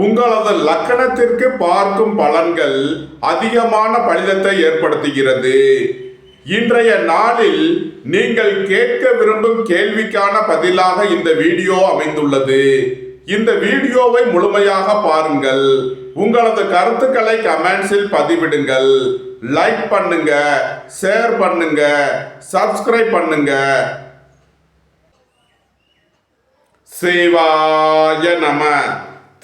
உங்களது லக்கணத்திற்கு பார்க்கும் பலன்கள் அதிகமான பலிதத்தை ஏற்படுத்துகிறது. இன்றைய நாளில் நீங்கள் கேட்க விரும்பும் கேள்விக்கான பதிலாக இந்த வீடியோ அமைந்துள்ளது. இந்த வீடியோவை முழுமையாக பாருங்கள். உங்களது கருத்துக்களை கமெண்ட்ஸில் பதிவிடுங்கள். லைக் பண்ணுங்க, ஷேர் பண்ணுங்க, சப்ஸ்கிரைப் பண்ணுங்க. சிவாய நம.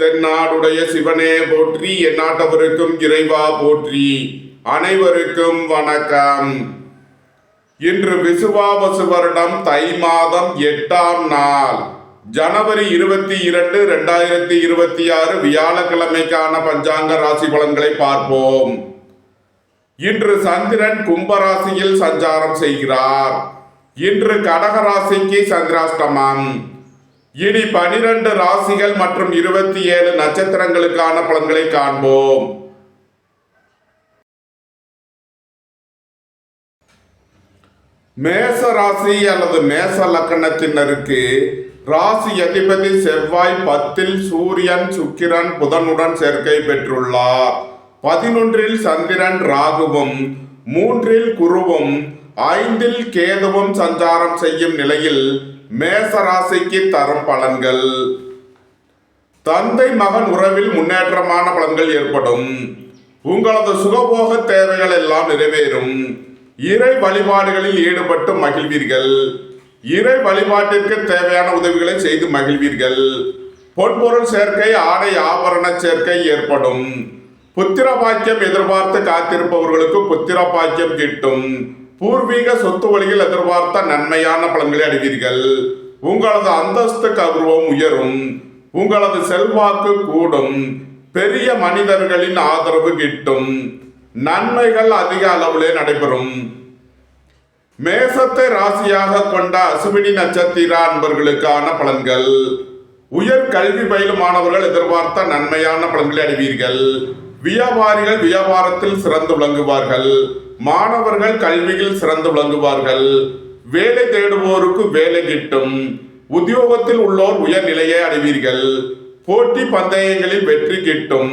தென்னாடுடைய சிவனே போற்றி, எந்நாட்டவருக்கும் இறைவா போற்றி. அனைவருக்கும் வணக்கம். இன்று விசுவாவசு வருடம் தை மாதம் 8ஆம் நாள், ஜனவரி 22, 2026 வியாழக்கிழமைக்கான பஞ்சாங்க ராசி பலன்களை பார்ப்போம். இன்று சந்திரன் கும்பராசியில் சஞ்சாரம் செய்கிறார். இன்று கடகராசிக்கு சந்திராஷ்டமம். இனி 12 ராசிகள் மற்றும் 27 நட்சத்திரங்களுக்கான பலன்களை காண்போம். மேச ராசி அல்லது மேச லக்கணத்தினருக்கு ராசி அதிபதி செவ்வாய் 10இல் சூரியன் சுக்கிரன் புதனுடன் சேர்க்கை பெற்றுள்ளார். 11இல் சந்திரன் ராகுவும் 3இல் குருவும் 5இல் கேதுவும் சஞ்சாரம் செய்யும் நிலையில் மேச ராசிக்கு தரும் பலன்கள். தந்தை மகன் உறவில் முன்னேற்றமான பலன்கள் ஏற்படும். உங்களது சுகபோக தேவைகள் எல்லாம் நிறைவேறும். இறை வழிபாடுகளில் ஈடுபட்டு மகிழ்வீர்கள். இறை வழிபாட்டிற்கு தேவையான உதவிகளை செய்து மகிழ்வீர்கள். பொன்பொருள் சேர்க்கை, ஆடை ஆபரண சேர்க்கை ஏற்படும். புத்திர பாக்கியம் எதிர்பார்த்து காத்திருப்பவர்களுக்கு புத்திர பாக்கியம் கிட்டும். பூர்வீக சொத்து வழியில் எதிர்பார்த்த நன்மையான பலன்களை அடைவீர்கள். உங்களது அந்தஸ்து கௌரவம் உயரும். உங்களது செல்வாக்கு கூடும். பெரிய மனிதர்களின் ஆதரவு கிட்டும். நன்மைகள் அதிக அளவிலே நடைபெறும். மேசத்தை ராசியாக கொண்ட அசுவினி நட்சத்திர அன்பர்களுக்கான பலன்கள். உயர் கல்வி பயிலும் மாணவர்கள் எதிர்பார்த்த நன்மையான பலன்களை அடைவீர்கள். வியாபாரிகள் வியாபாரத்தில் சிறந்து விளங்குவார்கள். மாணவர்கள் கல்வியில் சிறந்து விளங்குவார்கள். வேலை தேடுவோருக்கு வேலை கிட்டும். உத்தியோகத்தில் உள்ளோர் உயர் நிலையை அடைவீர்கள். போட்டி பந்தயங்களில் வெற்றி கிட்டும்.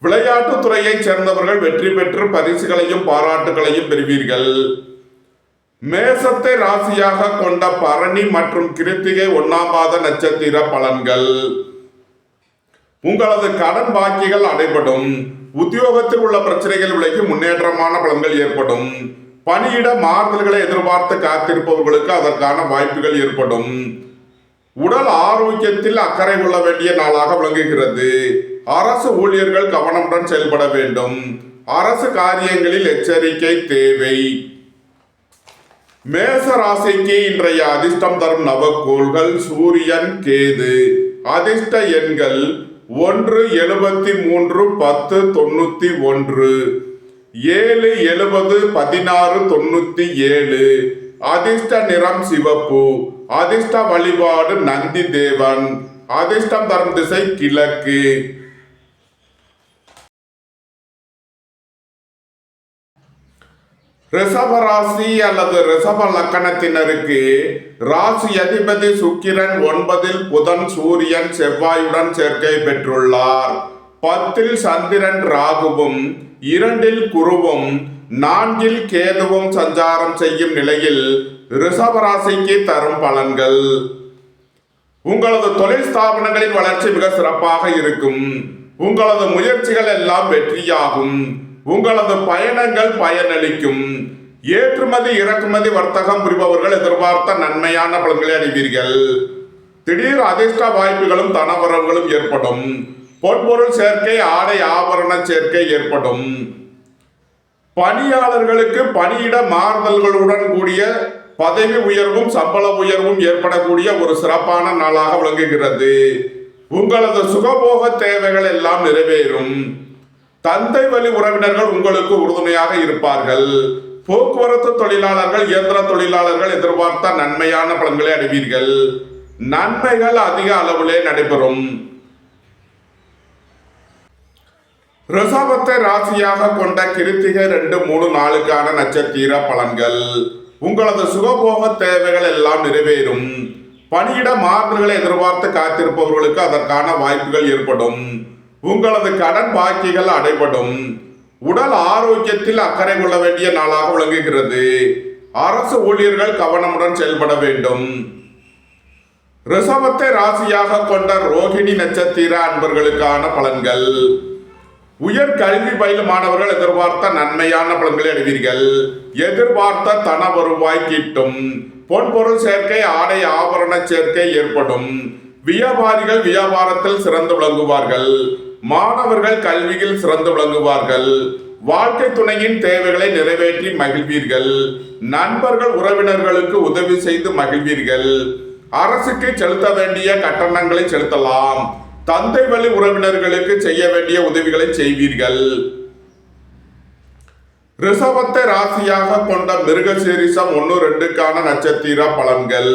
விளையாட்டு துறையைச் சேர்ந்தவர்கள் வெற்றி பெற்று பரிசுகளையும் பாராட்டுகளையும் பெறுவீர்கள். மேசத்தை ராசியாக கொண்ட பரணி மற்றும் கிருத்திகை 1ஆம் பாத நட்சத்திர பலன்கள். உங்களது கடன் பாக்கிகள் அடைபடும். உத்தியோகத்தில் உள்ள பிரச்சனைகள் விலகி முன்னேற்றமான பலன்கள் ஏற்படும். பணியிட மாறுதல்களை எதிர்பார்த்து காத்திருப்பவர்களுக்கு அதற்கான வாய்ப்புகள் ஏற்படும். உடல் ஆரோக்கியத்தில் அக்கறை கொள்ள வேண்டிய நாளாக விளங்குகிறது. அரசு ஊழியர்கள் கவனமுடன் செயல்பட வேண்டும். அரசு காரியங்களில் எச்சரிக்கை தேவை. மேச ராசிக்கு இன்றைய அதிர்ஷ்டம் தரும் நவக்கோள்கள் சூரியன், கேது. அதிர்ஷ்ட எண்கள் 1, 73, 10, 91, 7, 70, 16, 97. அதிர்ஷ்ட நிறம் சிவப்பு. அதிர்ஷ்ட வழிபாடு நந்தி தேவன். அதிர்ஷ்டம் தரும் திசை கிழக்கு. ரிஷபராசி அல்லது ரிஷப லக்கணத்தினருக்கு ராசி அதிபதி சுக்கிரன் 9இல் புதன் சூரியன் செவ்வாயுடன் சேர்க்கை பெற்றுள்ளார். 10இல் சந்திரன் ராகுவும் 2இல் குருவும் 4இல் கேதுவும் சஞ்சாரம் செய்யும் நிலையில் ரிஷபராசிக்கு தரும் பலன்கள். உங்களது தொழில் ஸ்தாபனங்களின் வளர்ச்சி மிக சிறப்பாக இருக்கும். உங்களது முயற்சிகள் எல்லாம் வெற்றியாகும். உங்களது பயணங்கள் பயனளிக்கும். ஏற்றுமதி இறக்குமதி வர்த்தகம் புரிபவர்கள் எதிர்பார்த்த நன்மையான பலன்களை அடைவீர்கள். திடீர் அதிர்ஷ்ட வாய்ப்புகளும் தனவரவுகளும் ஏற்படும். பொன்பொருள் சேர்க்கை, ஆடை ஆபரண சேர்க்கை ஏற்படும். பணியாளர்களுக்கு பணியிட மாறுதல்களுடன் கூடிய பதவி உயர்வும் சம்பள உயர்வும் ஏற்படக்கூடிய ஒரு சிறப்பான நாளாக விளங்குகிறது. உங்களது சுகபோக தேவைகள் எல்லாம் நிறைவேறும். தந்தை வழி உறவினர்கள் உங்களுக்கு உறுதுணையாக இருப்பார்கள். போக்குவரத்து தொழிலாளர்கள், இயந்திர தொழிலாளர்கள் எதிர்பார்த்த நன்மையான பலன்களை அடைவீர்கள். நன்மைகள் அதிக அளவிலே நடைபெறும். ரிஷபத்தை ராசியாக கொண்ட கிருத்திகை 2, 3, 4க்கான நட்சத்திர பலன்கள். உங்களது சுகபோக தேவைகள் எல்லாம் நிறைவேறும். பணியிட மாறுதல்களை எதிர்பார்த்து காத்திருப்பவர்களுக்கு அதற்கான வாய்ப்புகள் ஏற்படும். உங்களது கடன் பாக்கிகள் அடைபடும். உடல் ஆரோக்கியத்தில் அக்கறை கொள்ள வேண்டிய நாளாக விளங்குகிறது. அரசு ஊழியர்கள் கவனமுடன் செயல்பட வேண்டும். ரிஷபத்தை ராசியாக கொண்ட ரோகிணி நட்சத்திர அன்பர்களுக்கான பலன்கள். உயர் கல்வி பயிலும் மாணவர்கள் எதிர்பார்த்த நன்மையான பலன்களை அடைவீர்கள். எதிர்பார்த்த தன வருவாய் கிட்டும். பொன்பொருள் சேர்க்கை, ஆடை ஆபரண சேர்க்கை ஏற்படும். வியாபாரிகள் வியாபாரத்தில் சிறந்து விளங்குவார்கள். மாணவர்கள் கல்வியில் சிறந்து விளங்குவார்கள். வாழ்க்கை துணையின் தேவைகளை நிறைவேற்றி மகிழ்வீர்கள். நண்பர்கள் உறவினர்களுக்கு உதவி செய்து மகிழ்வீர்கள். அரசுக்கு செலுத்த வேண்டிய கட்டணங்களை செலுத்தலாம். தந்தை வழி உறவினர்களுக்கு செய்ய வேண்டிய உதவிகளை செய்வீர்கள். ரிஷபத்தை ராசியாக கொண்ட மிருகசீரிஷம் 1-2க்கான நட்சத்திர பலன்கள்.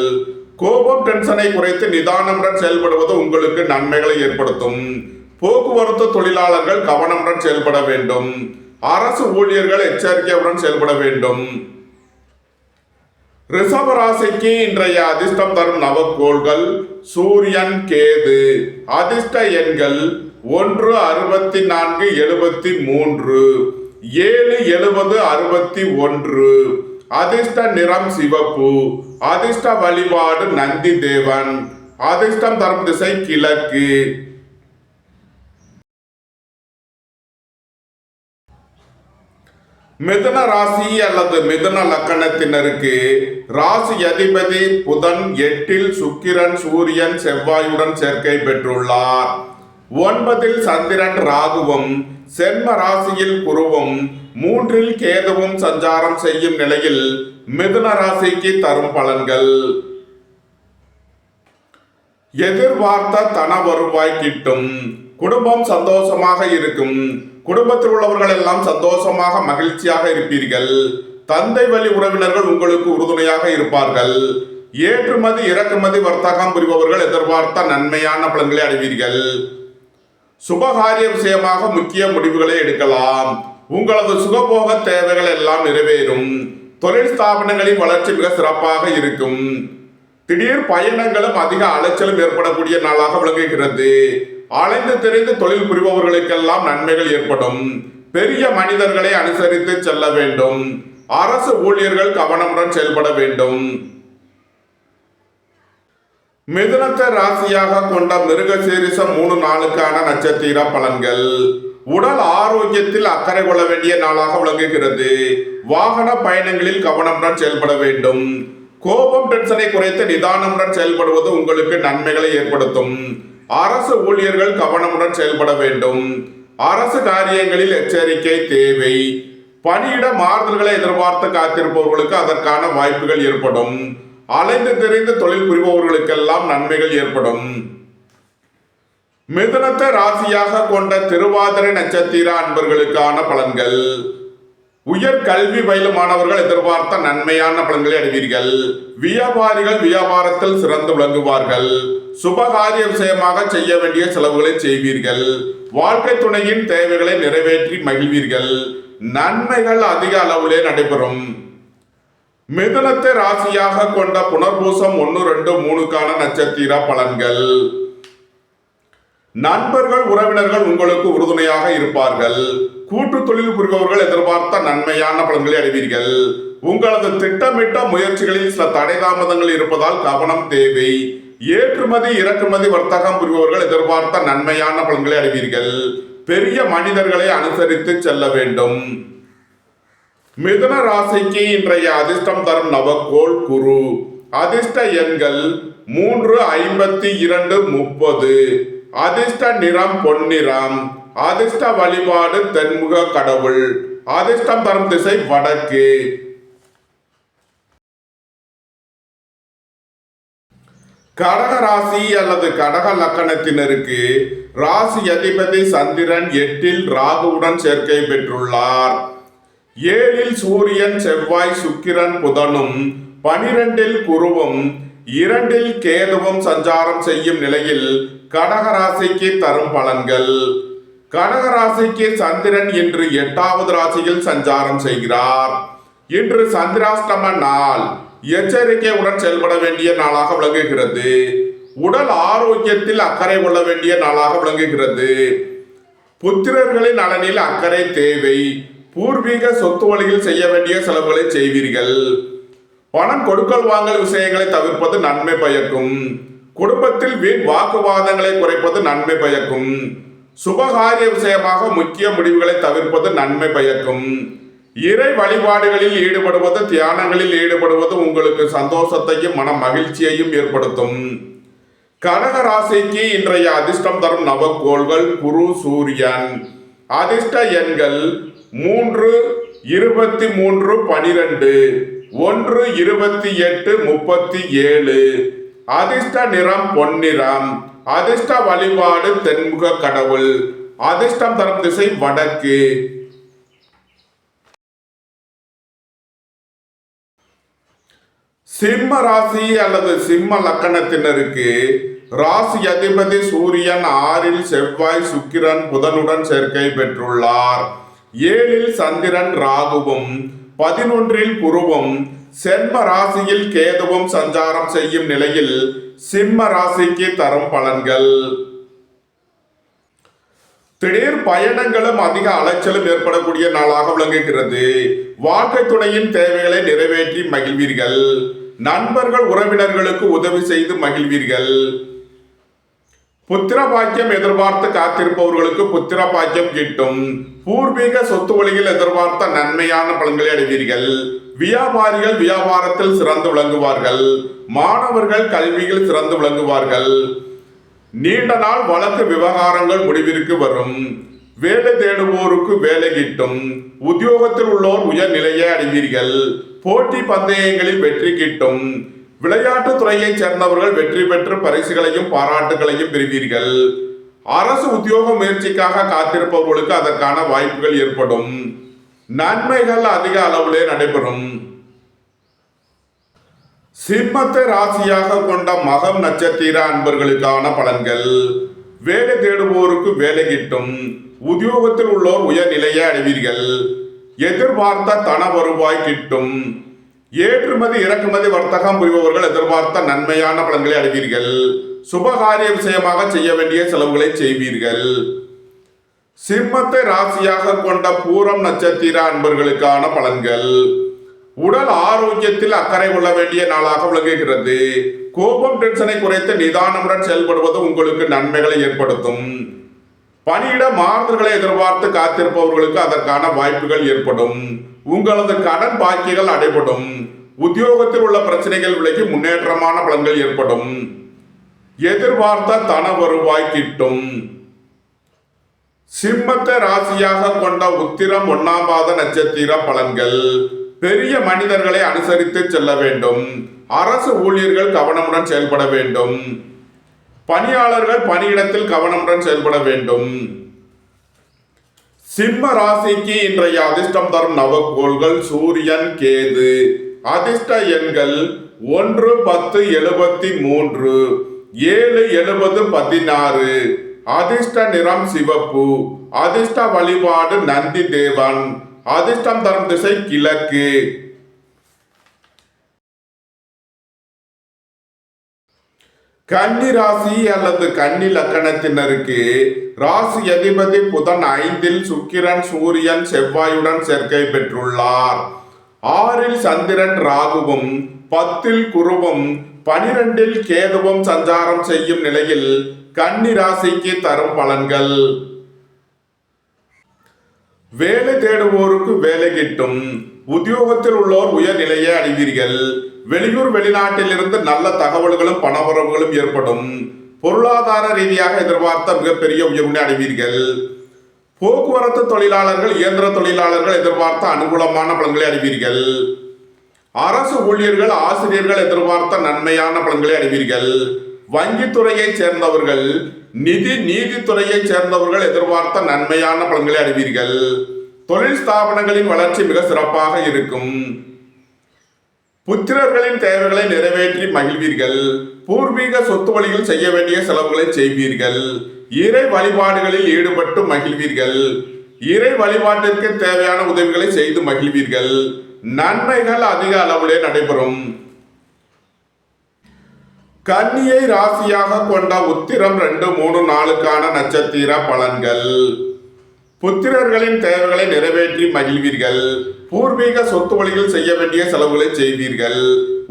கோபம் டென்ஷனை குறைத்து நிதானமுடன் செயல்படுவது உங்களுக்கு நன்மைகளை ஏற்படுத்தும். போக்குவரத்து தொழிலாளர்கள் கவனமுடன் செயல்பட வேண்டும். அரசு ஊழியர்கள் எச்சரிக்கையுடன் செயல்பட வேண்டும். ரிஷப ராசிக்கு இன்றைய அதிர்ஷ்டம் தரும் நவக்கோள்கள் சூரியன், கேது. அதிர்ஷ்ட எண்கள் 1, 64, 73, 7, 70, 61. அதிர்ஷ்ட நிறம் சிவப்பு. அதிர்ஷ்ட வழிபாடு நந்தி தேவன். அதிர்ஷ்டம் தரும் திசை கிழக்கு. மிதுன ராசி அல்லது மிதுன லக்கணத்தினருக்கு ராசி அதிபதி புதன் 8ல் சுக்கிரன், சூரியன், செவ்வாயுடன் சேர்க்கை பெற்றுள்ளார். 9ல் சந்திரன், ராகுவும், சென்ம ராசியில் குருவும், 3ல் கேதுவும் சஞ்சாரம் செய்யும் நிலையில் மிதுன ராசிக்கு தரும் பலன்கள். எதிர்பார்த்த தன வருவாய் கிட்டும். குடும்பம் சந்தோஷமாக இருக்கும். குடும்பத்தில் உள்ளவர்கள் எல்லாம் சந்தோஷமாக மகிழ்ச்சியாக இருப்பீர்கள். தந்தை வழி உறவினர்கள் உங்களுக்கு உறுதுணையாக இருப்பார்கள். ஏற்றுமதி இறக்குமதி வர்த்தகம் புரிபவர்கள் எதிர்பார்த்த நன்மையான பலன்களை அடைவீர்கள். சுபகாரிய விஷயமாக முக்கிய முடிவுகளை எடுக்கலாம். உங்களது சுகபோக தேவைகள் எல்லாம் நிறைவேறும். தொழில் ஸ்தாபனங்களின் வளர்ச்சி மிக சிறப்பாக இருக்கும். திடீர் பயணங்களும் அதிக அலைச்சலும் ஏற்படக்கூடிய நாளாக விளங்குகிறது. அலைந்து தெரிந்து தொழில் புரிபவர்களுக்கெல்லாம் நன்மைகள் ஏற்படும். பெரிய மனிதர்களை அனுசரித்து செல்ல வேண்டும். அரசு ஊழியர்கள் கவனமுடன் செயல்பட வேண்டும். மிதுனத்தை ராசியாக கொண்ட மிருகசீரிஷம் 3-4க்கான நட்சத்திர பலன்கள். உடல் ஆரோக்கியத்தில் அக்கறை கொள்ள வேண்டிய நாளாக விளங்குகிறது. வாகன பயணங்களில் கவனமுடன் செயல்பட வேண்டும். கோபம் டென்ஷனை குறைத்து நிதானமுடன் செயல்படுவது உங்களுக்கு நன்மைகளை ஏற்படுத்தும். அரசு ஊழியர்கள் கவனமுடன் செயல்பட வேண்டும். அரசு காரியங்களில் எச்சரிக்கை தேவை. பணியிட மாறுதல்களை எதிர்பார்த்து காத்திருப்பவர்களுக்கு அதற்கான வாய்ப்புகள் ஏற்படும். அலைந்து தெரிந்து தொழில் புரிபவர்களுக்கெல்லாம் நன்மைகள் ஏற்படும். மிதுனத்தை ராசியாக கொண்ட திருவாதிரை நட்சத்திர அன்பர்களுக்கான பலன்கள். உயர் கல்வி பயிலும் மாணவர்கள் எதிர்பார்த்த நன்மையான பலன்களை அடைவீர்கள். வியாபாரிகள் வியாபாரத்தில் சிறந்து விளங்குவார்கள். சுபகாரிய விஷயமாக செய்ய வேண்டிய செலவுகளை செய்வீர்கள். வாழ்க்கை துணையின் தேவைகளை நிறைவேற்றி மகிழ்வீர்கள். நன்மைகள் அதிக அளவிலே நடைபெறும். மிதுனத்தை ராசியாக கொண்ட புனர்பூசம் 1, 2, 3க்கான நட்சத்திர பலன்கள். நண்பர்கள் உறவினர்கள் உங்களுக்கு உறுதுணையாக இருப்பார்கள். கூட்டு தொழில் புரிபவர்கள் எதிர்பார்த்த நன்மையான பலன்களை அடைவீர்கள். உங்களது திட்டமிட்ட முயற்சிகளில் சில தடை தாமதங்கள் இருப்பதால் கவனம் தேவை. ஏற்றுமதி இறக்குமதி வர்த்தகம் புரிபவர்கள் எதிர்பார்த்த நன்மையான பலன்களை அடைவீர்கள். பெரிய மனிதர்களை அனுசரித்து செல்ல வேண்டும். மிதுன ராசிக்கு இன்றைய அதிர்ஷ்டம் தரும் நவக்கோள் குரு. அதிர்ஷ்ட எண்கள் 3, 52, 30. அதிர்ஷ்ட நிறம் பொன்னிறம். அதிர்ஷ்ட வழிபாடு தென்முக கடவுள். அதிர்ஷ்டம் தரும் திசை வடக்கு. கடக ராசி அல்லது கடக லக்கணத்தினருக்கு ராசி அதிபதி சந்திரன் 8ல் ராகுவுடன் சேர்க்கை பெற்றுள்ளார். 7ல் சூரியன், செவ்வாய், சுக்கிரன், புதனும், 12ல் குருவும், 2ல் கேதுவும் சஞ்சாரம் செய்யும் நிலையில் கடகராசிக்கு தரும் பலன்கள். கடகராசிக்கு சந்திரன் இன்று 8வது ராசியில் சஞ்சாரம் செய்கிறார். இன்று சந்திராஷ்டம நாள். எச்சரிக்கையுடன் செயல்பட வேண்டிய நாளாக விளங்குகிறது. உடல் ஆரோக்கியத்தில் அக்கறை கொள்ள வேண்டிய நாளாக விளங்குகிறது. புத்திரர்களின் நலனில் அக்கறை தேவை. பூர்வீக சொத்து வழியில் செய்ய வேண்டிய செலவுகளை செய்வீர்கள். பணம் கொடுக்கல் வாங்கல் விஷயங்களை தவிர்ப்பது நன்மை பயக்கும். குடும்பத்தில் வீண் வாக்குவாதங்களை குறைப்பது நன்மை பயக்கும். சுபகாரிய விஷயமாக முக்கிய முடிவுகளை தவிர்ப்பது நன்மை பயக்கும். இறை வழிபாடுகளில் ஈடுபடுவது, தியானங்களில் ஈடுபடுவது உங்களுக்கு சந்தோஷத்தையும் மன மகிழ்ச்சியையும் ஏற்படுத்தும். கடக ராசிக்கு இன்றைய அதிர்ஷ்டம் தரும் நவக்கோள்கள் குரு, சூரியன். அதிர்ஷ்ட எண்கள் 3, 23, 12, 1, 28, 37. அதிர்ஷ்ட நிறம் பொன்னிறம். அதிர்ஷ்ட வழிபாடு தென்முக கடவுள். அதிர்ஷ்டம் தரும் திசை வடக்கு. சிம்ம ராசி அல்லது சிம்ம லக்கணத்தினருக்கு ராசி அதிபதி சூரியன் 6, செவ்வாய், சுக்கிரன், புதனுடன் சேர்க்கை பெற்றுள்ளார். 7 சந்திரன், ராகுவும், 11 குருவும், செம்ம ராசியில் கேதுவும் சஞ்சாரம் செய்யும் நிலையில் சிம்ம ராசிக்கு தரும் பலன்கள். திடீர் பயணங்களும் அதிக அலைச்சலும் ஏற்படக்கூடிய நாளாக விளங்குகிறது. வாழ்க்கை துணையின் தேவைகளை நிறைவேற்றி மகிழ்வீர்கள். நண்பர்கள் உறவினர்களுக்கு உதவி செய்து மகிழ்வீர்கள். புத்திர பாக்கியம் எதிர்பார்த்து காத்திருப்பவர்களுக்கு புத்திர பாக்கியம் கிட்டும். பூர்வீக சொத்து வழியில் எதிர்பார்த்த நன்மையான பலன்களை அடைவீர்கள். வியாபாரிகள் வியாபாரத்தில் சிறந்து விளங்குவார்கள். மாணவர்கள் கல்வியில் சிறந்து விளங்குவார்கள். நீண்ட நாள் வழக்கு விவகாரங்கள் முடிவிற்கு வரும். வேலை தேடுவோருக்கு வேலை கிட்டும். உத்தியோகத்தில் உள்ளோர் உயர் நிலையை அடைவீர்கள். போட்டி பந்தயங்களில் வெற்றி கிட்டும். விளையாட்டு துறையைச் சேர்ந்தவர்கள் வெற்றி பெற்று பரிசுகளையும் பாராட்டுகளையும் பெறுவீர்கள். அரசு உத்தியோக முயற்சிக்காக காத்திருப்பவர்களுக்கு அதற்கான வாய்ப்புகள் ஏற்படும். நன்மைகள் அதிக அளவிலே நடைபெறும். சிம்மத்தை ராசியாக கொண்ட மகம் நட்சத்திர அன்பர்களுக்கான பலன்கள். வேலை தேடுவோருக்கு வேலை கிட்டும். உத்தியோகத்தில் உள்ளோர் உயர் நிலையை அடைவீர்கள். எதிர்பார்த்த தன வருவாய் கிட்டும். ஏற்றுமதி இறக்குமதி வர்த்தகம் புரிபவர்கள் எதிர்பார்த்த நன்மையான பலன்களை அடைவீர்கள். சுபகாரிய விஷயமாக செய்ய வேண்டிய செலவுகளை செய்வீர்கள். சிம்மத்தை ராசியாக கொண்ட பூரம் நட்சத்திர அன்பர்களுக்கான பலன்கள். உடல் ஆரோக்கியத்தில் அக்கறை கொள்ள வேண்டிய நாளாக விளங்குகிறது. கோபம், டென்ஷனை குறைத்து நிதானமுடன் செயல்படுவது உங்களுக்கு நன்மைகளை ஏற்படுத்தும். பணியிட மாறுதல்களை எதிர்பார்த்து காத்திருப்பவர்களுக்கு அதற்கான வாய்ப்புகள் ஏற்படும். உங்களது கடன் பாக்கிகள் அடைபடும். உத்தியோகத்தில் உள்ள பிரச்சனைகள் விலகி முன்னேற்றமான பலன்கள் ஏற்படும். எதிர்பார்த்த தன வருவாய் கிட்டும். சிம்மத்தை ராசியாக கொண்ட உத்திரம் 1ஆம் பாத நட்சத்திர பலன்கள். பெரிய மனிதர்களை அனுசரித்து செல்ல வேண்டும். அரசு ஊழியர்கள் கவனமுடன் செயல்பட வேண்டும். பணியாளர்கள் பணியிடத்தில் கவனமுடன் செயல்பட வேண்டும். சிம்ம ராசிக்கு இன்றைய அதிர்ஷ்டம் தரும் நவக்கோள்கள் சூரியன், கேது. அதிர்ஷ்ட எண்கள் 1, 10, 73, 7, 70, 16. அதிர்ஷ்ட நிறம் சிவப்பு. அதிர்ஷ்ட வழிபாடு நந்தி தேவன். அதிர்ஷ்டம் தரும் திசை கிழக்கு. கன்னி ராசி அல்லது கன்னி லக்கணத்தினருக்கு ராசி அதிபதி புதன் 5, சுக்கிரன், சூரியன், செவ்வாயுடன் சேர்க்கை பெற்றுள்ளார். 6 சந்திரன், ராகுவும், 10 குருவும், 12 கேதுவும் சஞ்சாரம் செய்யும் நிலையில் கன்னி ராசிக்கு தரும் பலன்கள். வேலை தேடுவோருக்கு வேலை கிட்டும். உத்தியோகத்தில் உள்ளோர் உயர் நிலையை அடைவீர்கள். வெளியூர் வெளிநாட்டில் இருந்து நல்ல தகவல்களும் பணவரவுகளும் ஏற்படும். பொருளாதார ரீதியாக எதிர்பார்த்த மிகப்பெரிய உயர்வினை அடைவீர்கள். போக்குவரத்து தொழிலாளர்கள், இயந்திர தொழிலாளர்கள் எதிர்பார்த்த அனுகூலமான பலன்களை அடைவீர்கள். அரசு ஊழியர்கள், ஆசிரியர்கள் எதிர்பார்த்த நன்மையான பலன்களை அடைவீர்கள். வங்கித்துறையை சேர்ந்தவர்கள், நீதித்துறையை சேர்ந்தவர்கள் எதிர்பார்த்த நன்மையான பலன்களை அடைவீர்கள். தொழில் ஸ்தாபனங்களின் வளர்ச்சி மிக சிறப்பாக இருக்கும். புத்திரர்களின் தேவைகளை நிறைவேற்றி மகிழ்வீர்கள். பூர்வீக சொத்து வழியில் செய்ய வேண்டிய செலவுகளை செய்வீர்கள். இறை வழிபாடுகளில் ஈடுபட்டு மகிழ்வீர்கள். இறை வழிபாட்டிற்கு தேவையான உதவிகளை செய்து மகிழ்வீர்கள். நன்மைகள் அதிக அளவிலே நடைபெறும். கன்னியை ராசியாக கொண்ட உத்திரம் 2, 3, 4க்கான நட்சத்திர பலன்கள். புத்திரர்களின் தேவைகளை நிறைவேற்றி மகிழ்வீர்கள். பூர்வீக சொத்து வழியில் செய்ய வேண்டிய செலவுகளை செய்வீர்கள்.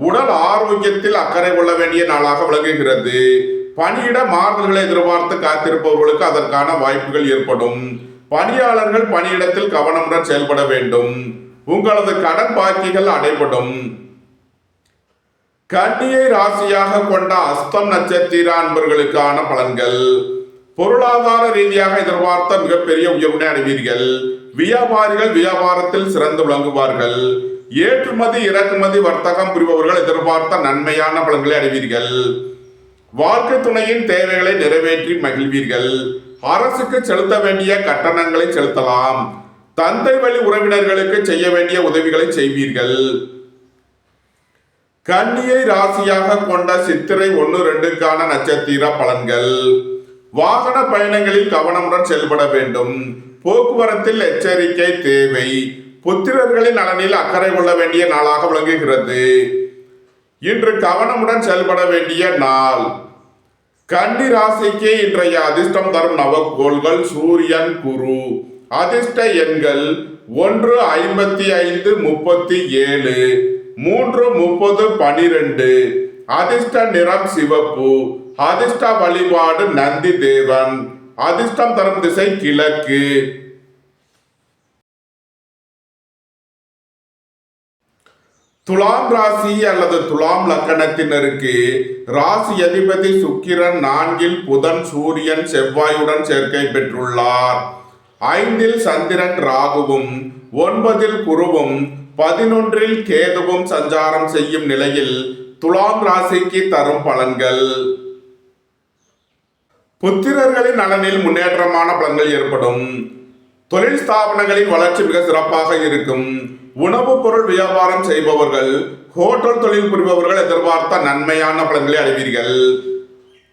உடல் ஆரோக்கியத்தில் அக்கறை கொள்ள வேண்டிய நாளாக விளங்குகிறது. பணியிட மாறுதல்களை எதிர்பார்த்து காத்திருப்பவர்களுக்கு அதற்கான வாய்ப்புகள் ஏற்படும். பணியாளர்கள் பணியிடத்தில் கவனமுடன் செயல்பட வேண்டும். உங்களது கடன் பாக்கிகள் அடைபடும். கன்னியை ராசியாக கொண்ட அஸ்தம் நட்சத்திர அன்பர்களுக்கான பலன்கள். பொருளாதார ரீதியாக எதிர்பார்த்த மிகப்பெரிய உயர்வினை அடைவீர்கள். வியாபாரிகள் வியாபாரத்தில் சிறந்து விளங்குவார்கள். ஏற்றுமதி இறக்குமதி வர்த்தகம் புரிபவர்கள் எதிர்பார்த்த நன்மையான பலன்களை அடைவீர்கள். வாழ்க்கை துணையின் தேவைகளை நிறைவேற்றி மகிழ்வீர்கள். அரசுக்கு செலுத்த வேண்டிய கட்டணங்களை செலுத்தலாம். தந்தை வழி உறவினர்களுக்கு செய்ய வேண்டிய உதவிகளை செய்வீர்கள். கன்னியை ராசியாக கொண்ட சித்திரை 1, 2க்கான நட்சத்திர பலன்கள். வாகன பயணங்களில் கவனமுடன் செயல்பட வேண்டும். போக்குவரத்தில் எச்சரிக்கை தேவை. புத்திரர்களின் நலனில் அக்கறை கொள்ள வேண்டிய நாளாக விளங்குகிறது. இன்று கவனமுடன் செயல்பட வேண்டிய நாள். கன்னி ராசிக்கு இன்றைய அதிர்ஷ்டம் தரும் நவக்கோள்கள் சூரியன், குரு. அதிர்ஷ்ட எண்கள் 1, 55, 37, 3, 30, 12. அதிர்ஷ்ட நிறம் சிவப்பு. அதிர்ஷ்ட வழிபாடு நந்தி தேவன். அதிர்ஷ்டம் தரும் திசை கிழக்கு. துலாம் ராசி அல்லது துலாம் லக்கணத்தினருக்கு ராசி அதிபதி சுக்கிரன் 4ல் புதன், சூரியன், செவ்வாயுடன் சேர்க்கை பெற்றுள்ளார். 5ல் சந்திரன், ராகுவும், 9ல் குருவும், 11ல் கேதுவும் சஞ்சாரம் செய்யும் நிலையில் துலாம் ராசிக்கு தரும் பலன்கள். புத்திரர்களின் நலனில் முன்னேற்றமான பலன்கள் ஏற்படும். தொழில் ஸ்தாபனங்களின் வளர்ச்சி மிக சிறப்பாக இருக்கும். உணவுப் பொருள் வியாபாரம் செய்பவர்கள், ஹோட்டல் தொழில் புரிபவர்கள் எதிர்பார்த்த நன்மையான பலன்களை அடைவீர்கள்.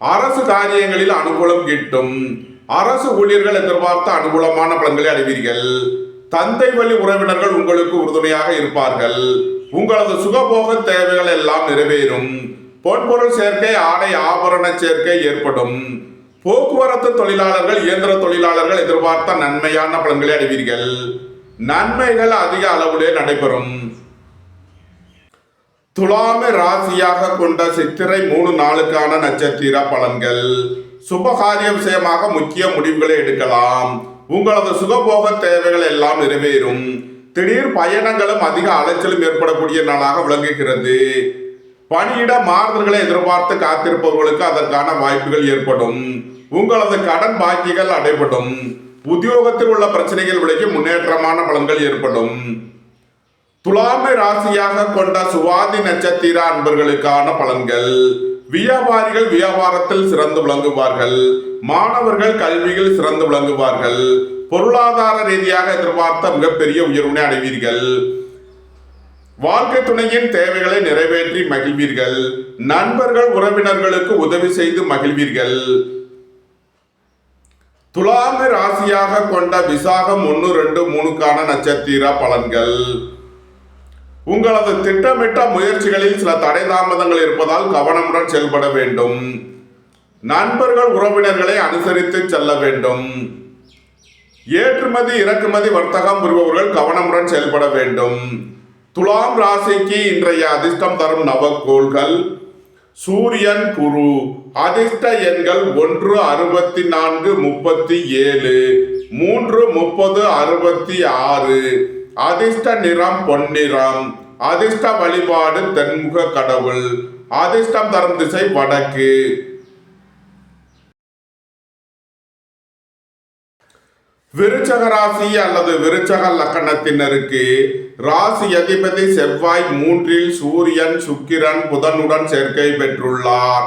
அரசு காரியங்களில் அனுகூலம் கிட்டும். அரசு ஊழியர்கள் எதிர்பார்த்த அனுகூலமான பலன்களை அடைவீர்கள். தந்தை வழி உறவினர்கள் உங்களுக்கு உறுதுணையாக இருப்பார்கள். உங்களது சுகபோக தேவைகள் எல்லாம் நிறைவேறும். பொன்பொருள் சேர்க்கை, ஆடை ஆபரண சேர்க்கை ஏற்படும். போக்குவரத்து தொழிலாளர்கள், இயந்திர தொழிலாளர்கள் எதிர்பார்த்த நன்மையான பலன்களை அடைவீர்கள். நன்மைகள் அதிக அளவிலே நடைபெறும். துலாம ராசியாக கொண்ட சித்திரை 3, 4க்கான நட்சத்திர பலன்கள். சுபகாரிய விஷயமாக முக்கிய முடிவுகளை எடுக்கலாம். உங்களது சுகபோக தேவைகள் எல்லாம் நிறைவேறும். திடீர் பயணங்களும் அதிக அலைச்சலும் ஏற்படக்கூடிய நாளாக விளங்குகிறது. பணியிட மாறுதல்களை எதிர்பார்த்து காத்திருப்பவர்களுக்கு அதற்கான வாய்ப்புகள் ஏற்படும். உங்களது கடன் பாக்கிகள் அடைபடும். உத்தியோகத்தில் உள்ள பிரச்சனைகள் விலகி முன்னேற்றமான பலன்கள் ஏற்படும். துலாமை ராசியாக கொண்ட சுவாதி நட்சத்திர அன்பர்களுக்கான பலன்கள். வியாபாரிகள் வியாபாரத்தில் சிறந்து விளங்குவார்கள். மாணவர்கள் கல்வியில் சிறந்து விளங்குவார்கள். பொருளாதார ரீதியாக எதிர்பார்த்த மிகப்பெரிய உயர்வினை அடைவீர்கள். வாழ்க்கை துணையின் தேவைகளை நிறைவேற்றி மகிழ்வீர்கள். நண்பர்கள் உறவினர்களுக்கு உதவி செய்து மகிழ்வீர்கள். துலாம ராசியாக கொண்ட விசாகம் 1, 2, 3க்கான நட்சத்திர பலன்கள். உங்களது திட்டமிட்ட முயற்சிகளில் சில தடை தாமதங்கள் இருப்பதால் கவனமுடன் செயல்பட வேண்டும். நண்பர்கள் உறவினர்களை அனுசரித்து செல்ல வேண்டும். ஏற்றுமதி இறக்குமதி வர்த்தகம் புரிபவர்கள் கவனமுடன் செயல்பட வேண்டும். துலாம் ராசிக்கு இன்றைய அதிர்ஷ்டம் தரும் நவக்கோள்கள் சூரியன், குரு. அதிர்ஷ்ட எண்கள் 1, 64, 37, 3, 30, 66. அதிர்ஷ்ட நிறம் பொன்னிறம். அதிர்ஷ்ட வழிபாடு தென்முக கடவுள். அதிர்ஷ்டம் தரும் திசை வடக்கு. விருச்சக ராசி அல்லது விருச்சக லக்கணத்தினருக்கு ராசி அதிபதி செவ்வாய் 3ல் சூரியன், சுக்கிரன், புதனுடன் சேர்க்கை பெற்றுள்ளார்.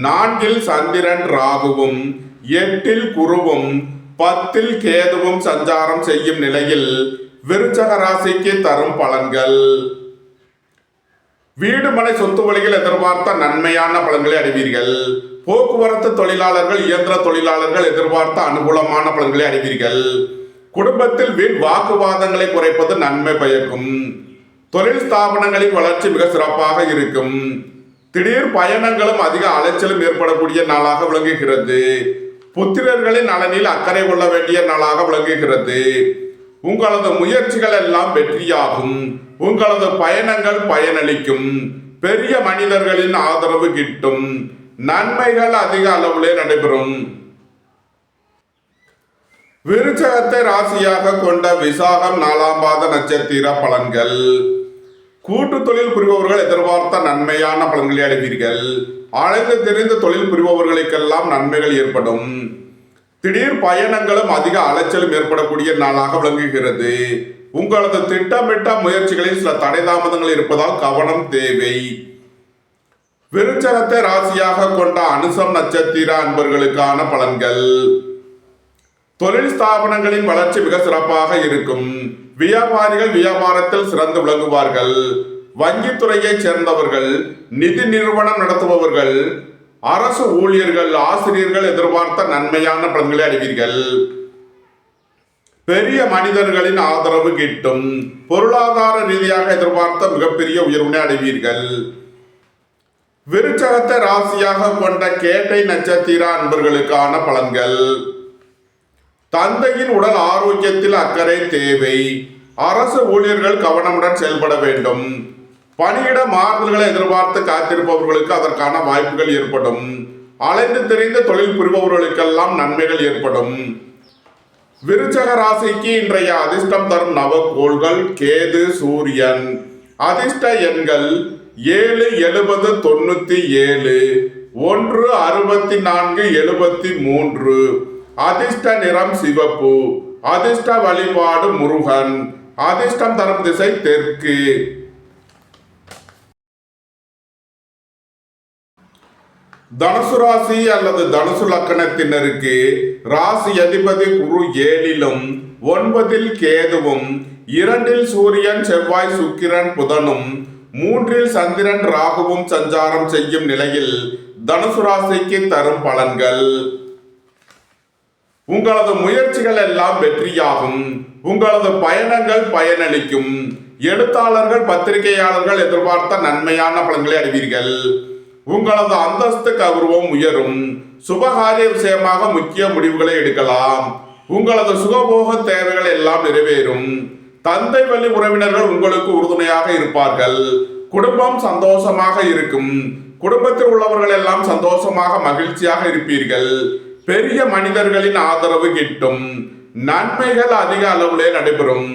4ல் சந்திரன், ராகுவும், 8ல் குருவும், 10ல் கேதுவும் சஞ்சாரம் செய்யும் நிலையில் விருச்சக ராசிக்கு தரும் பலன்கள். வீடு மனை சொத்து வழியில் எதிர்பார்த்த நன்மையான பலன்களை அடைவீர்கள். போக்குவரத்து தொழிலாளர்கள், இயந்திர தொழிலாளர்கள் எதிர்பார்த்த அனுகூலமான பலன்களை அடைவீர்கள். குடும்பத்தில் வீண் வாக்குவாதங்களை குறைப்பது நன்மை பயக்கும். தொழில் ஸ்தாபனங்களின் வளர்ச்சி மிக சிறப்பாக இருக்கும். திடீர் பயணங்களும் அதிக அலைச்சலும் ஏற்படக்கூடிய நாளாக விளங்குகிறது. புத்திரர்களின் நலனில் அக்கறை கொள்ள வேண்டிய நாளாக விளங்குகிறது. உங்களது முயற்சிகள் எல்லாம் வெற்றியாகும். உங்களது பயணங்கள் பயனளிக்கும். பெரிய மனிதர்களின் ஆதரவு கிட்டும். நன்மைகள் அதிக அளவிலே நடைபெறும். விருச்சகத்தை ராசியாக கொண்ட விசாகம் 4ஆம் பாத நட்சத்திர பலன்கள். கூட்டு தொழில் புரிபவர்கள் எதிர்பார்த்த நன்மையான பலன்களை அடைவீர்கள். அழைந்து தெரிந்து தொழில் புரிபவர்களுக்கெல்லாம் நன்மைகள் ஏற்படும். திடீர் பயணங்களும் அதிக அலைச்சலும் ஏற்படக்கூடிய நாளாக விளங்குகிறது. உங்களது திட்டமிட்ட முயற்சிகளில் சில தடை தாமதங்கள் இருப்பதால் கவனம் தேவை. விருச்சகத்தை ராசியாக கொண்ட அனுசம் நட்சத்திர அன்பர்களுக்கான பலன்கள். தொழில் ஸ்தாபனங்களின் வளர்ச்சி மிக சிறப்பாக இருக்கும். வியாபாரிகள் வியாபாரத்தில் சிறந்து விளங்குவார்கள். வங்கித்துறையைச் சேர்ந்தவர்கள், நிதி நிறுவனம் நடத்துபவர்கள், அரசு ஊழியர்கள், ஆசிரியர்கள் எதிர்பார்த்த நன்மையான பலன்களை அடைவீர்கள். பெரிய மனிதர்களின் ஆதரவு கிட்டும். பொருளாதார ரீதியாக எதிர்பார்த்த மிகப்பெரிய உயர்வினை அடைவீர்கள். விருச்சகத்தை ராசியாக கொண்ட கேட்டை நட்சத்திர அன்பர்களுக்கான பலன்கள். தந்தையின் உடல் ஆரோக்கியத்தில் அக்கறை தேவை. அரசு ஊழியர்கள் கவனமுடன் செயல்பட வேண்டும். பணியிட மாறுதல்களை எதிர்பார்த்து காத்திருப்பவர்களுக்கு அதற்கான வாய்ப்புகள் ஏற்படும். அலைந்து தெரிந்த தொழில் புரிபவர்களுக்கெல்லாம் நன்மைகள் ஏற்படும். விருச்சக ராசிக்கு இன்றைய அதிர்ஷ்டம் தரும் நவக்கோள்கள் கேது, சூரியன். அதிர்ஷ்ட எண்கள் 7, 70, 97, 1, 64, 73. அதிர்ஷ்ட நிறம் சிவப்பு. அதிர்ஷ்ட வழிபாடு முருகன். அதிர்ஷ்டம் தரும் திசை தெற்கு. தனுசு ராசி அல்லது தனுசு லக்கணத்தினருக்கு ராசி அதிபதி குரு 7லும் 9ல் கேதுவும் 2ல் சூரியன், செவ்வாய், சுக்கிரன், புதனும் 3ல் சந்திரன், ராகுவும் சஞ்சாரம் செய்யும் நிலையில் தனுசு ராசிக்கு தரும் பலன்கள். உங்களது முயற்சிகள் எல்லாம் வெற்றியாகும். உங்களது பயணங்கள் பயனளிக்கும். எழுத்தாளர்கள், பத்திரிகையாளர்கள் எதிர்பார்த்த நன்மையான பலன்களை அடைவீர்கள். உங்களது அந்தஸ்து கௌரவம் உயரும். சுபகாரிய விஷயமாக முக்கிய முடிவுகளை எடுக்கலாம். உங்களது சுகபோக தேவைகள் எல்லாம் நிறைவேறும். தந்தை வழி உறவினர்கள் உங்களுக்கு உறுதுணையாக இருப்பார்கள். குடும்பம் சந்தோஷமாக இருக்கும். குடும்பத்தில் உள்ளவர்கள் எல்லாம் சந்தோஷமாக மகிழ்ச்சியாக இருப்பீர்கள். பெரிய மனிதர்களின் ஆதரவு கிட்டும். நன்மைகள் அதிக அளவிலே நடைபெறும்.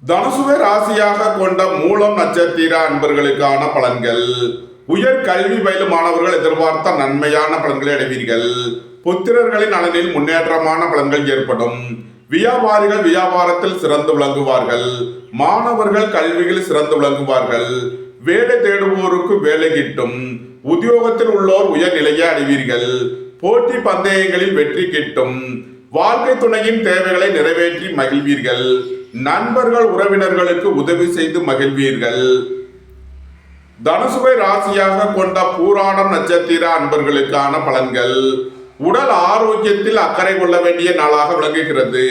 தனுசுவை ராசியாக கொண்ட மூலம் நட்சத்திர அன்பர்களுக்கான பலன்கள். உயர் கல்வி பயிலும் மாணவர்கள் எதிர்பார்த்த நன்மையான பலன்களை அடைவீர்கள். புத்திரர்களின் நலனில் முன்னேற்றமான பலன்கள் ஏற்படும். வியாபாரிகள் வியாபாரத்தில் சிறந்து விளங்குவார்கள். மாணவர்கள் கல்வியில் சிறந்து விளங்குவார்கள். வேலை தேடுவோருக்கு வேலை கிட்டும். உத்தியோகத்தில் உள்ளோர் உயர்நிலையை அடைவீர்கள். போட்டி பந்தயங்களில் வெற்றி கிட்டும். வாழ்க்கை துணையின் தேவைகளை நிறைவேற்றி மகிழ்வீர்கள். நண்பர்கள் உறவினர்களுக்கு உதவி செய்து மகிழ்வீர்கள். தனுசுவை ராசியாக கொண்ட பூராடம் நட்சத்திர அன்பர்களுக்கான பலன்கள். உடல் ஆரோக்கியத்தில் அக்கறை கொள்ள வேண்டிய நாளாக விளங்குகிறது.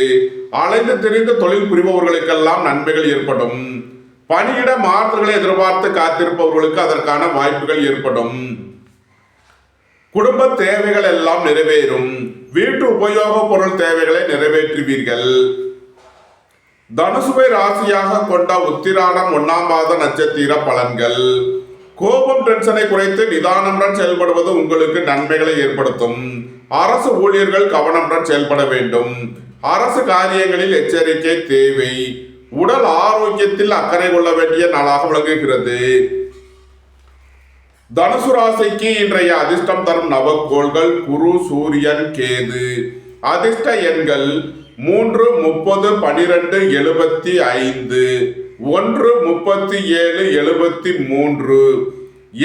அலைந்து திரிந்து தொழில் புரிபவர்களுக்கெல்லாம் நன்மைகள் ஏற்படும். பணியிட மாறுதல்களை எதிர்பார்த்து காத்திருப்பவர்களுக்கு அதற்கான வாய்ப்புகள் ஏற்படும். குடும்ப தேவைகள் எல்லாம் நிறைவேறும். வீட்டு உபயோக பொருள் தேவைகளை நிறைவேற்றுவீர்கள். தனுசுவை ராசியாக கொண்ட உத்திராடம் 1ஆம் பாத நட்சத்திர பலன்கள். கோபம், டென்ஷனை குறைத்து நிதானமுடன் செயல்படுவது உங்களுக்கு நன்மைகளை ஏற்படுத்தும். அரசு ஊழியர்கள் கவனமுடன் செயல்பட வேண்டும். அரசு காரியங்களில் எச்சரிக்கை தேவை. உடல் ஆரோக்கியத்தில் அக்கறை கொள்ள வேண்டிய நாளாக விளங்குகிறது. தனுசு ராசிக்கு இன்றைய அதிர்ஷ்டம் தரும் நவக்கோள்கள் குரு, சூரியன், கேது. அதிர்ஷ்ட எண்கள் 3, 30, 12, 75, 1, 37, 73,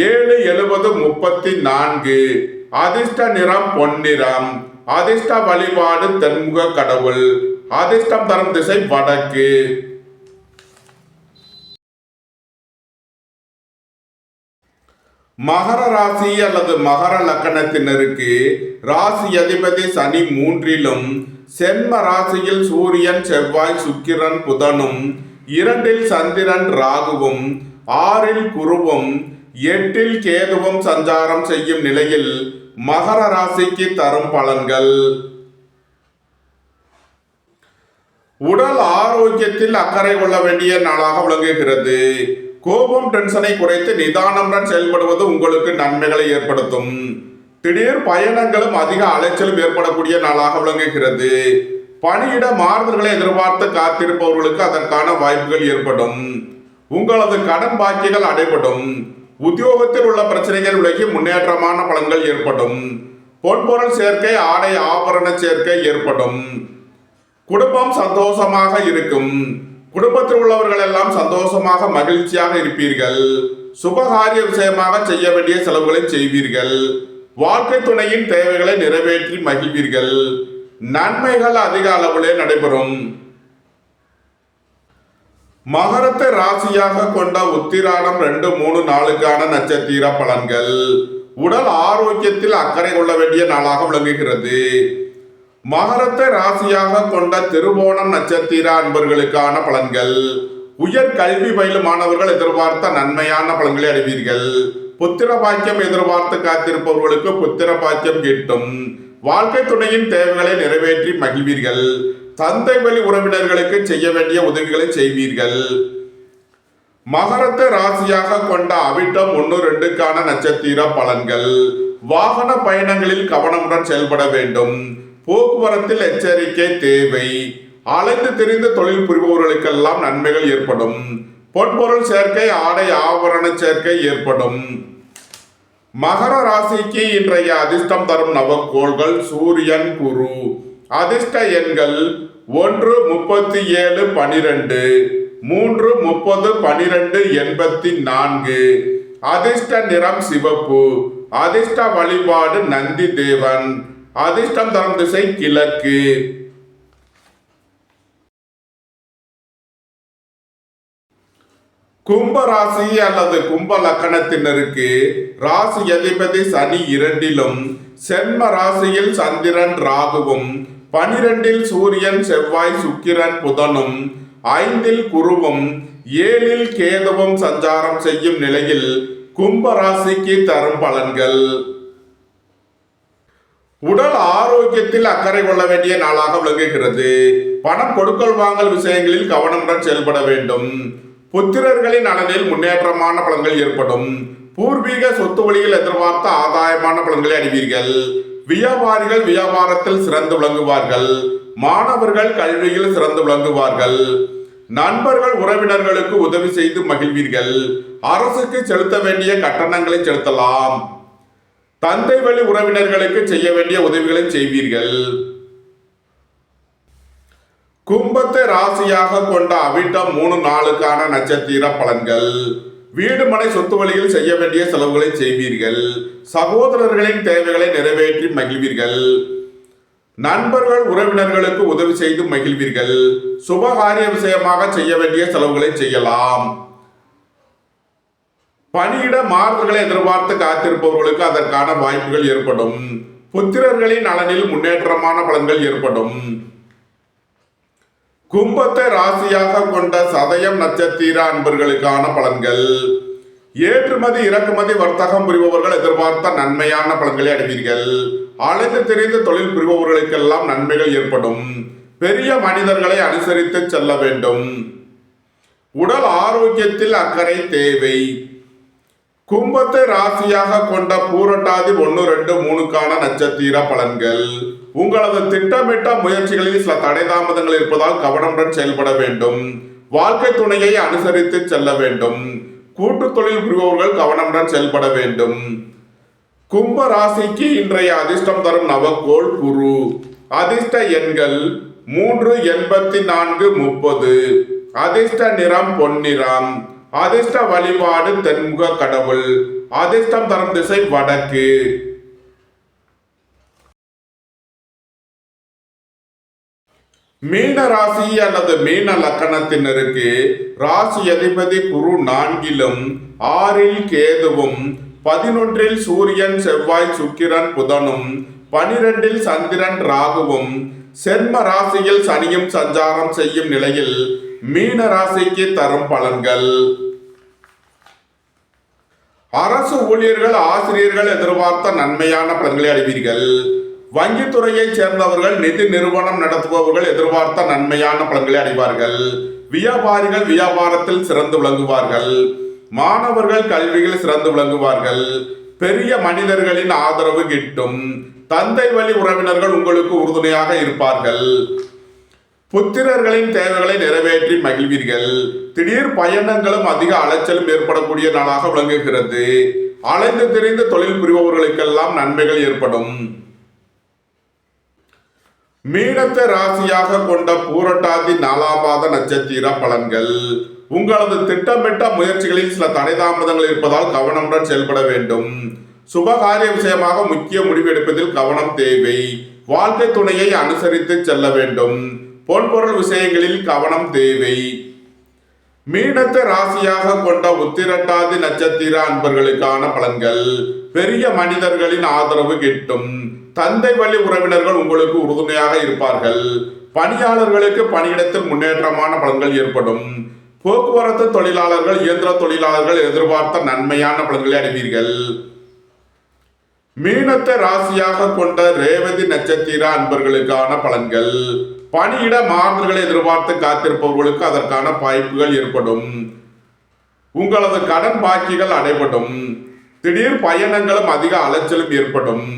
7, 70, 34. அதிர்ஷ்ட நிறம் பொன்னிறம். அதிர்ஷ்ட வழிபாடு தென்முக கடவுள். அதிர்ஷ்டம் தரும் திசை வடக்கு. மகர ராசி அல்லது மகர லக்கணத்தினருக்கு ராசி அதிபதி சனி 3லும் சென்ம ராசியில் சூரியன், செவ்வாய், சுக்கிரன், புதனும் 2ல் சந்திரன், ராகுவும் 6ல் குருவும் 8ல் கேதுவும் சஞ்சாரம் செய்யும் நிலையில் மகர ராசிக்கு தரும் பலன்கள். உடல் ஆரோக்கியத்தில் அக்கறை கொள்ள வேண்டிய நாளாக விளங்குகிறது. கோபம் டென்ஷனை குறைத்து நிதானமுடன் செயல்படுவது உங்களுக்கு நன்மைகளை ஏற்படுத்தும். திடீர் பயணங்களும் அதிக அலைச்சலும் ஏற்படக்கூடிய நாளாக விளங்குகிறது. பணியிட மாறுதல்களை எதிர்பார்த்து காத்திருப்பவர்களுக்கு அதற்கான வாய்ப்புகள் ஏற்படும். உங்களது கடன் பாக்கிகள் அடைபடும். உத்தியோகத்தில் உள்ள பிரச்சனைகள் விலகி முன்னேற்றமான பலன்கள் ஏற்படும். பொன்பொருள் சேர்க்கை, ஆடை ஆபரண சேர்க்கை ஏற்படும். குடும்பம் சந்தோஷமாக இருக்கும். குடும்பத்தில் உள்ளவர்கள் எல்லாம் சந்தோஷமாக மகிழ்ச்சியாக இருப்பீர்கள். சுபகாரிய விஷயமாக செய்ய வேண்டிய செலவுகளை செய்வீர்கள். வாழ்க்கை துணையின் தேவைகளை நிறைவேற்றி மகிழ்வீர்கள். நன்மைகள் அதிக அளவிலே நடைபெறும். மகரத்தை ராசியாக கொண்ட உத்திராடம் 2, 3 நாளுக்கான நட்சத்திர பலன்கள். உடல் ஆரோக்கியத்தில் அக்கறை கொள்ள வேண்டிய நாளாக விளங்குகிறது. மகரத்தை ராசியாக கொண்ட திருவோணம் நட்சத்திர அன்பர்களுக்கான பலன்கள். உயர் கல்வி பயிலும் மாணவர்கள் எதிர்பார்த்த நன்மையான பலன்களை அடைவீர்கள். புத்திர பாக்கியம் எதிர்பார்த்து காத்திருப்பவர்களுக்கு புத்திர பாக்கியம் கிட்டும். வாழ்க்கை துணையின் தேவைகளை நிறைவேற்றி மகிழ்வீர்கள். தந்தை வழி உறவினர்களுக்கு செய்ய வேண்டிய உதவிகளை செய்வீர்கள். மகரத்தை ராசியாக கொண்ட அவிட்டம் 1, 2க்கான நட்சத்திர பலன்கள். வாகன பயணங்களில் கவனமுடன் செயல்பட வேண்டும். போக்குவரத்தில் எச்சரிக்கை தேவை. அலைந்து திரிந்து தொழில் புரிபவர்களுக்கெல்லாம் நன்மைகள் ஏற்படும். பொன்பொருள் சேர்க்கை, ஆடை ஆபரண சேர்க்கை ஏற்படும். மகர ராசிக்கு இன்றைய அதிர்ஷ்டம் தரும் நவக்கோள்கள் சூரியன், குரு. அதிர்ஷ்ட எண்கள் 1, 37, 12, 3, 30, 12, 84. அதிர்ஷ்ட நிறம் சிவப்பு. அதிர்ஷ்ட வழிபாடு நந்தி தேவன். அதிர்ஷ்டம் தரும் திசை கிழக்கு. கும்ப ராசி அல்லது கும்ப லக்கணத்தினருக்கு ராசி அதிபதி சனி 2லும், சென்ம ராசியில் சந்திரன் ராகுவும், 12ல் சூரியன் செவ்வாய் சுக்கிரன் புதனும், 5ல் குருவும், 7ல் கேதுவும் சஞ்சாரம் செய்யும் நிலையில் கும்ப ராசிக்கு தரும் பலன்கள். உடல் ஆரோக்கியத்தில் அக்கறை கொள்ள வேண்டிய நாளாக விளங்குகிறது. பணம் கொடுக்கல் வாங்கல் விஷயங்களில் கவனமுடன் செயல்பட வேண்டும். புத்திரர்களின் நலனில் முன்னேற்றமான பலன்கள் ஏற்படும். பூர்வீக சொத்து வழியில் எதிர்பார்த்த ஆதாயமான பலன்களை அடைவீர்கள். வியாபாரிகள் வியாபாரத்தில் சிறந்து விளங்குவார்கள். மாணவர்கள் கல்வியில் சிறந்து விளங்குவார்கள். நண்பர்கள் உறவினர்களுக்கு உதவி செய்து மகிழ்வீர்கள். அரசுக்கு செலுத்த வேண்டிய கட்டணங்களை செலுத்தலாம். தந்தை வழி உறவினர்களுக்கு செய்ய வேண்டிய உதவிகளை செய்வீர்கள். கும்பத்தை ராசியாக கொண்ட அவிட்டம் 3 நாளுக்கான நட்சத்திர பலன்கள். வீடு மனை சொத்து வழியில் செய்ய வேண்டிய செலவுகளை செய்வீர்கள். சகோதரர்களின் தேவைகளை நிறைவேற்றி மகிழ்வீர்கள். நண்பர்கள் உறவினர்களுக்கு உதவி செய்து மகிழ்வீர்கள். சுபகாரிய விஷயமாக செய்ய வேண்டிய செலவுகளை செய்யலாம். பணியிட மாறுதல்களை எதிர்பார்த்து காத்திருப்பவர்களுக்கு அதற்கான வாய்ப்புகள் ஏற்படும். புத்திரர்களின் நலனில் முன்னேற்றமான பலன்கள் ஏற்படும். கும்பத்தை ராசியாக கொண்ட சதயம் நட்சத்திர அன்பர்களுக்கான பலன்கள். ஏற்றுமதி இறக்குமதி வர்த்தகம் புரிபவர்கள் எதிர்பார்த்த நன்மையான பலன்களை அடைவீர்கள். அலைந்து திரிந்து தொழில் புரிபவர்களுக்கெல்லாம் நன்மைகள் ஏற்படும். பெரிய மனிதர்களை அனுசரித்து செல்ல வேண்டும். உடல் ஆரோக்கியத்தில் அக்கறை தேவை. கும்பத்தை ராசியாக கொண்ட பூரட்டாதி 1, 2, 3க்கான நட்சத்திர பலன்கள். உங்களது திட்டமிட்ட முயற்சிகளில் சில தடை தாமதங்கள் இருப்பதால் கவனமுடன் செயல்பட வேண்டும். வாழ்க்கை துணையை அனுசரித்து செல்ல வேண்டும். கூட்டு தொழில் புரிபவர்கள் கவனமுடன் செயல்பட வேண்டும். கும்ப ராசிக்கு இன்றைய அதிர்ஷ்டம் தரும் நவக்கோள் குரு. அதிர்ஷ்ட எண்கள் 3, 84, 30. அதிர்ஷ்ட நிறம் பொன்னிறம். அதிர்ஷ்ட வழிபாடு தென்முக கடவுள். அதிர்ஷ்டம் தரும் திசை வடக்கு. மீன ராசி அல்லது மீன லக்கணத்தினருக்கு ராசி அதிபதி குரு 4லும், 6ல் கேதுவும், 11ல் சூரியன் செவ்வாய் சுக்கிரன் புதனும், 12ல் சந்திரன் ராகுவும், சென்ம ராசியில் சனியும் சஞ்சாரம் செய்யும் நிலையில் மீன ராசிக்கு தரும் பலன்கள். அரசு ஊழியர்கள் ஆசிரியர்கள் எதிர்பார்த்த நன்மையான பலன்களை அடைவீர்கள். வங்கித்துறையைச் சேர்ந்தவர்கள் நிதி நிறுவனம் நடத்துபவர்கள் எதிர்பார்த்த நன்மையான பலன்களை அடைவார்கள். வியாபாரிகள் வியாபாரத்தில் சிறந்து விளங்குவார்கள். மாணவர்கள் கல்வியில் சிறந்து விளங்குவார்கள். பெரிய மனிதர்களின் ஆதரவு கிட்டும். தந்தை வழி உறவினர்கள் உங்களுக்கு உறுதுணையாக இருப்பார்கள். புத்திரர்களின் தேவைகளை நிறைவேற்றி மகிழ்வீர்கள். திடீர் பயணங்களும் அதிக அலைச்சலும் ஏற்படக்கூடிய நாளாக விளங்குகிறது. அலைந்து திரிந்து தொழில் புரிபவர்களுக்கெல்லாம் நன்மைகள் ஏற்படும். மீனத்தை ராசியாக கொண்ட பூரட்டாதி 4ஆம் பாத நட்சத்திர பலன்கள். உங்களது திட்டமிட்ட முயற்சிகளில் சில தடை தாமதங்கள் இருப்பதால் கவனமுடன் செயல்பட வேண்டும். சுபகாரிய விஷயமாக முக்கிய முடிவு எடுப்பதில் கவனம் தேவை. வாழ்க்கை துணையை அனுசரித்து செல்ல வேண்டும். பொன்பொருள் விஷயங்களில் கவனம் தேவை. மீனத்தை ராசியாக கொண்ட உத்திரட்டாதி நட்சத்திர அன்பர்களுக்கான பலன்கள். பெரிய மனிதர்களின் ஆதரவு கிட்டும். தந்தை வழி உறவினர்கள் உங்களுக்கு உறுதுணையாக இருப்பார்கள். பணியாளர்களுக்கு பணியிடத்தில் முன்னேற்றமான பலன்கள் ஏற்படும். போக்குவரத்து தொழிலாளர்கள் இயந்திர தொழிலாளர்கள் எதிர்பார்த்த நன்மையான பலன்களை அடைவீர்கள். மீனத்தை ராசியாக கொண்ட ரேவதி நட்சத்திர அன்பர்களுக்கான பலன்கள். பணியிட மாறுதல்களை எதிர்பார்த்து காத்திருப்பவர்களுக்கு அதற்கான வாய்ப்புகள் ஏற்படும். உங்களது கடன் பாக்கிகள் அடைபடும். திடீர் பயணங்களும் அதிக அலைச்சலும் ஏற்படும்.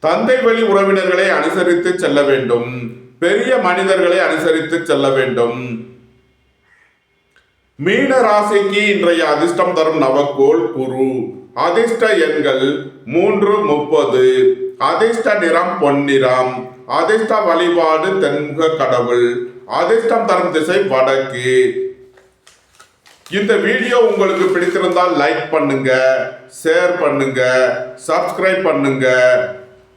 தந்தை வழி உறவினர்களை அனுசரித்து செல்ல வேண்டும். பெரிய மனிதர்களை அனுசரித்து செல்ல வேண்டும். மீன ராசிக்கு இன்றைய அதிர்ஷ்டம் தரும் நவக்கோள் குரு. அதிர்ஷ்ட எண்கள் 3, 30. அதிர்ஷ்ட நிறம் பொன்னிறம். அதிர்ஷ்ட வழிபாடு தென்முக கடவுள். அதிர்ஷ்டம் தரும் திசை வடக்கு. இந்த வீடியோ உங்களுக்கு பிடித்திருந்தால் லைக் பண்ணுங்க, ஷேர் பண்ணுங்க, சப்ஸ்கிரைப் பண்ணுங்க.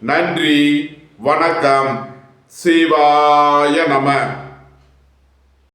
நன்றி, வணக்கம். சிவாய நம.